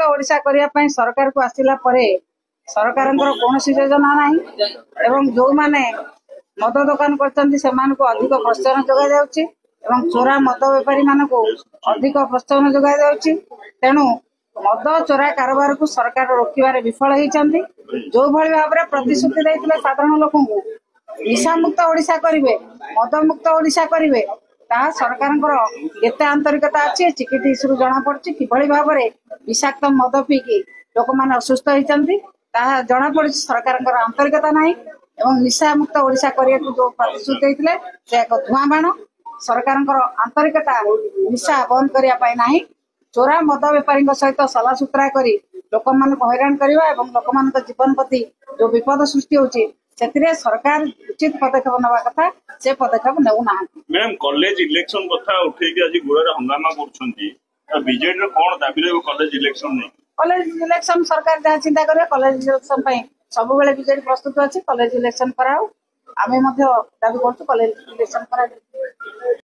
ओडिशा करने सरकार को आसला सरकार कौन योजना ना एवं जो माने मद दुकान कर अधिक प्रोत्साहन जोगाई जाउछि एवं चोरा मद बेपारी मान को अधिक प्रोत्साहन जोगाई जाउछि। तेणु मद चोरा कारोबार को सरकार रोकबार विफल होती जो भाई भाव में प्रतिश्रुति देते साधारण लोक निशा मुक्त ओडिशा करेंगे मद मुक्त ओडिशा करेंगे सरकार आंतरिकता अच्छी चिकिटी जना पड़ी कि भाव में विषाक्त मद पीकी लोक मैंने असुस्थ होती जना पड़ी सरकार आंतरिकता ना एवं निशा मुक्त ओडिशा करने को जो प्रतिश्रुति देते से एक धुआं बाण सरकार आंतरिकता निशा बंद करने ना चोरा मद बेपारी सहित सला सुतरा कर लोक मान हैरान करवा लोक मान जीवन प्रति जो विपद सृष्टि होती सरकार उचित पदक्षेप नवा कथा से पदक्षेप नेउना। मैडम कॉलेज इलेक्शन कथा उठेकी आज गुड़े हंगामा बीजेडी कौन दाबी कॉलेज इलेक्शन नहीं कॉलेज इलेक्शन सरकार जहाँ चिंता करें कॉलेज इलेक्शन सब बेले बीजेडी प्रस्तुत अच्छी कॉलेज इलेक्शन कराओ आम दाबी करूँ कॉलेज इलेक्शन करा।